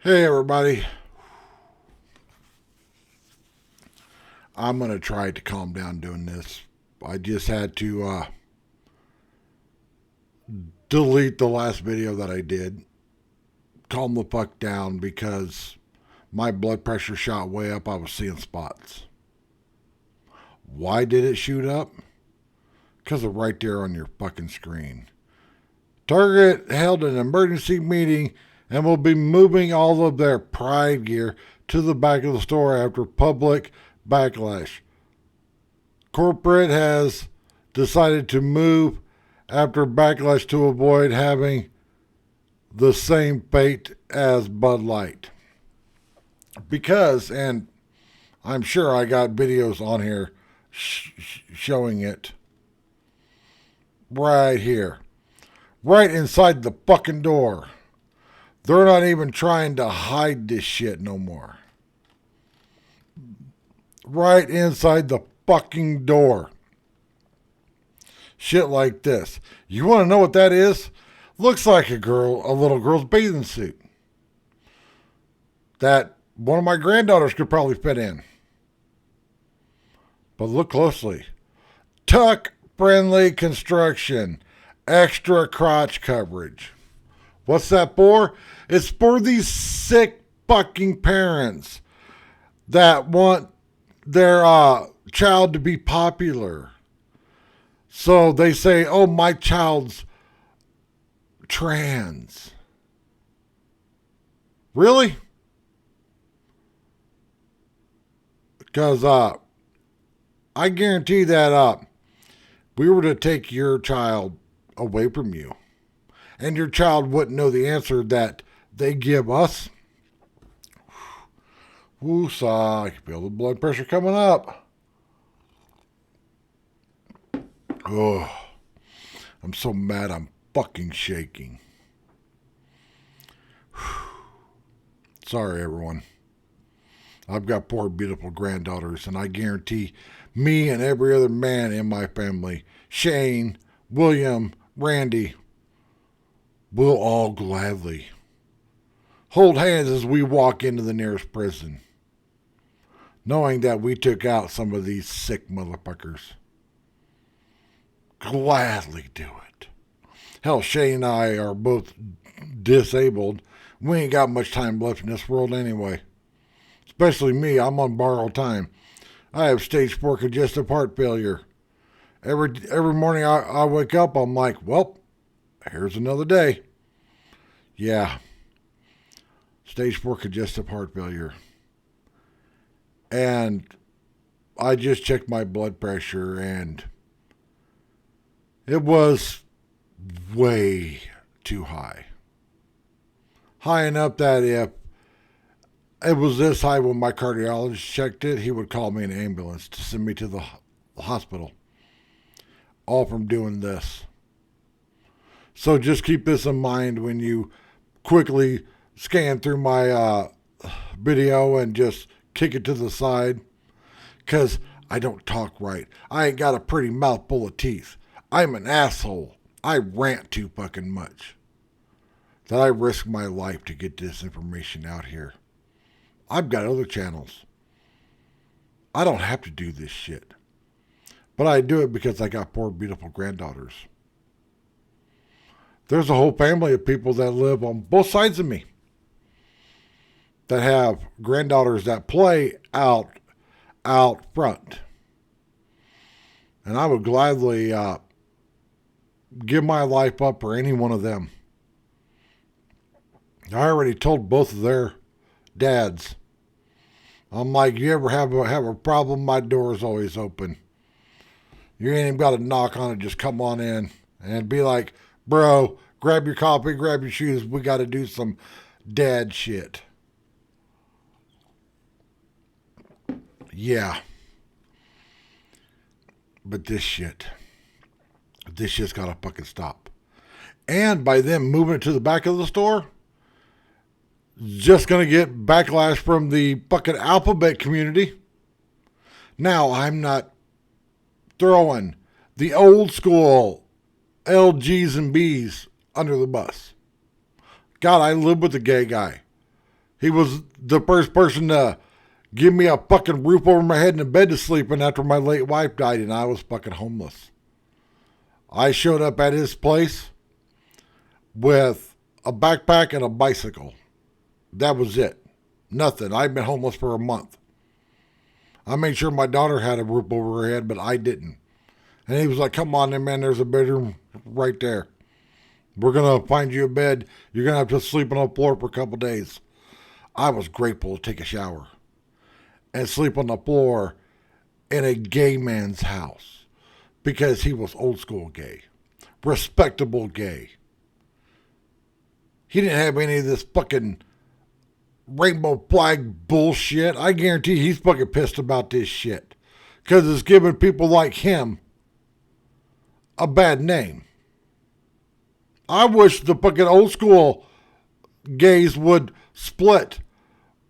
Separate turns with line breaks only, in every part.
Hey everybody, I'm going to try to calm down doing this. I just had to delete the last video that I did. Calm the fuck down because my blood pressure shot way up. I was seeing spots. Why did it shoot up? Because of right there on your fucking screen. Target held an emergency meeting and will be moving all of their Pride gear to the back of the store after public backlash. Corporate has decided to move after backlash to avoid having the same fate as Bud Light. Because, and I'm sure I got videos on here showing it right here, right inside the fucking door. They're not even trying to hide this shit no more. Right inside the fucking door. Shit like this. You want to know what that is? Looks like a little girl's bathing suit. That one of my granddaughters could probably fit in. But look closely. Tuck friendly construction. Extra crotch coverage. What's that for? It's for these sick fucking parents that want their child to be popular. So they say, oh, my child's trans. Really? Because I guarantee that we were to take your child away from you, and your child wouldn't know the answer that they give us. Woosah, I can feel the blood pressure coming up. Oh, I'm so mad I'm fucking shaking. Sorry, everyone. I've got poor, beautiful granddaughters, and I guarantee me and every other man in my family, Shane, William, Randy, will all gladly hold hands as we walk into the nearest prison, knowing that we took out some of these sick motherfuckers. Gladly do it. Hell, Shane and I are both disabled. We ain't got much time left in this world anyway. Especially me, I'm on borrowed time. I have stage 4 congestive heart failure. Every morning I wake up, I'm like, well, here's another day. Yeah. Stage 4 congestive heart failure. And I just checked my blood pressure and it was way too high. High enough that if it was this high when my cardiologist checked it, he would call me an ambulance to send me to the hospital. All from doing this. So just keep this in mind when you quickly scan through my video and just kick it to the side. Because I don't talk right. I ain't got a pretty mouth full of teeth. I'm an asshole. I rant too fucking much. That I risk my life to get this information out here. I've got other channels. I don't have to do this shit. But I do it because I got poor, beautiful granddaughters. There's a whole family of people that live on both sides of me that have granddaughters that play out front. And I would gladly give my life up for any one of them. I already told both of their dads. I'm like, you ever have a problem? My door is always open. You ain't even got to knock on it. Just come on in and be like, bro, grab your coffee, grab your shoes. We got to do some dad shit. Yeah. But this shit's got to fucking stop. And by them moving it to the back of the store, just going to get backlash from the fucking alphabet community. Now, I'm not throwing the old school LGs and Bs under the bus. God, I live with a gay guy. He was the first person to give me a fucking roof over my head and a bed to sleep in after my late wife died and I was fucking homeless. I showed up at his place with a backpack and a bicycle. That was it. Nothing. I'd been homeless for a month. I made sure my daughter had a roof over her head, but I didn't. And he was like, come on, man, there's a bedroom right there. We're going to find you a bed. You're going to have to sleep on the floor for a couple days. I was grateful to take a shower and sleep on the floor in a gay man's house because he was old school gay, respectable gay. He didn't have any of this fucking rainbow flag bullshit. I guarantee he's fucking pissed about this shit because it's giving people like him a bad name. I wish the fucking old school gays would split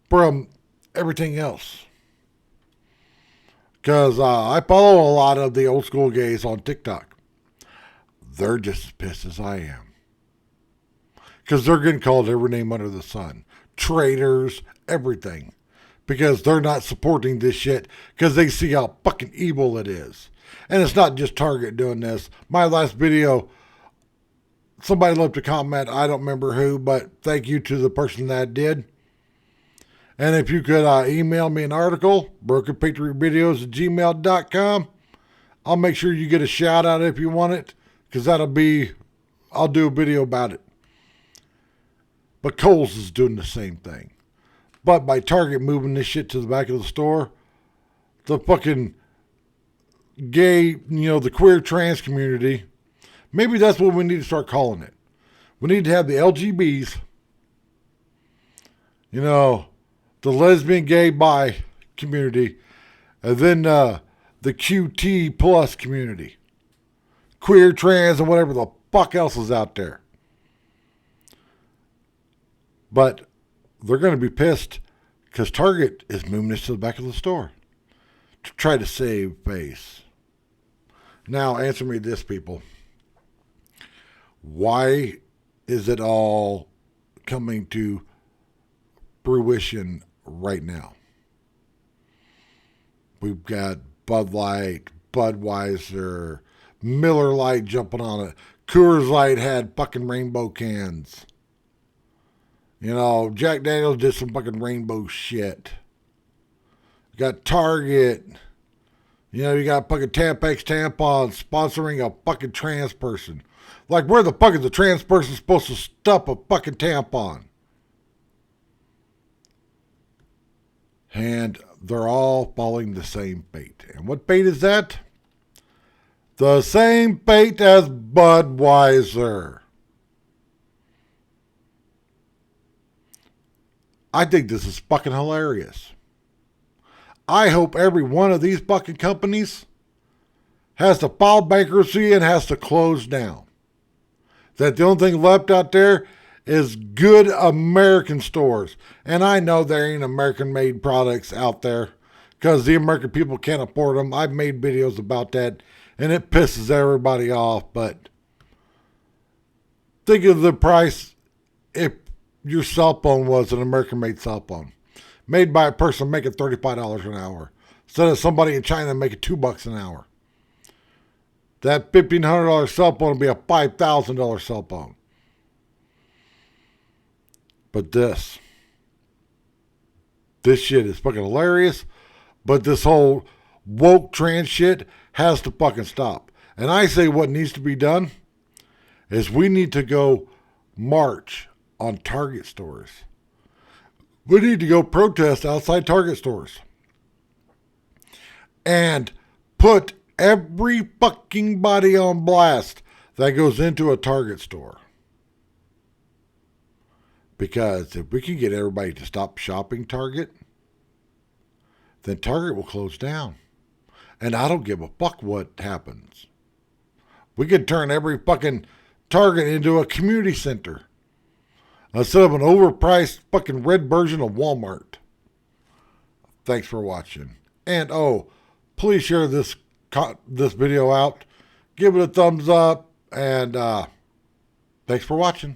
from everything else. Because I follow a lot of the old school gays on TikTok. They're just as pissed as I am. Because they're getting called every name under the sun. Traitors, everything. Because they're not supporting this shit. Because they see how fucking evil it is. And it's not just Target doing this. My last video, somebody left a comment. I don't remember who, but thank you to the person that did. And if you could email me an article, brokenpatriotvideos@gmail.com. I'll make sure you get a shout out if you want it. Because I'll do a video about it. But Kohl's is doing the same thing. But by Target moving this shit to the back of the store, the fucking gay, the queer trans community, maybe that's what we need to start calling it. We need to have the LGBs, the lesbian, gay, bi community, and then the QT plus community. Queer, trans, and whatever the fuck else is out there. But they're going to be pissed because Target is moving this to the back of the store to try to save face. Now, answer me this, people. Why is it all coming to fruition right now? We've got Bud Light, Budweiser, Miller Lite jumping on it. Coors Light had fucking rainbow cans. Jack Daniels did some fucking rainbow shit. You got Target. You got fucking Tampax tampons sponsoring a fucking trans person. Like, where the fuck is the trans person supposed to stuff a fucking tampon? And they're all following the same fate. And what fate is that? The same fate as Budweiser. I think this is fucking hilarious. I hope every one of these fucking companies has to file bankruptcy and has to close down. That the only thing left out there is good American stores. And I know there ain't American-made products out there because the American people can't afford them. I've made videos about that, and it pisses everybody off. But think of the price if your cell phone was an American-made cell phone. Made by a person making $35 an hour. Instead of somebody in China making $2 an hour. That $1,500 cell phone would be a $5,000 cell phone. But this shit is fucking hilarious. But this whole woke trans shit has to fucking stop. And I say what needs to be done is we need to go march on Target stores. We need to go protest outside Target stores. And put every fucking body on blast that goes into a Target store. Because if we can get everybody to stop shopping Target, then Target will close down. And I don't give a fuck what happens. We could turn every fucking Target into a community center. Instead of an overpriced fucking red version of Walmart. Thanks for watching. And please share this video out. Give it a thumbs up. And thanks for watching.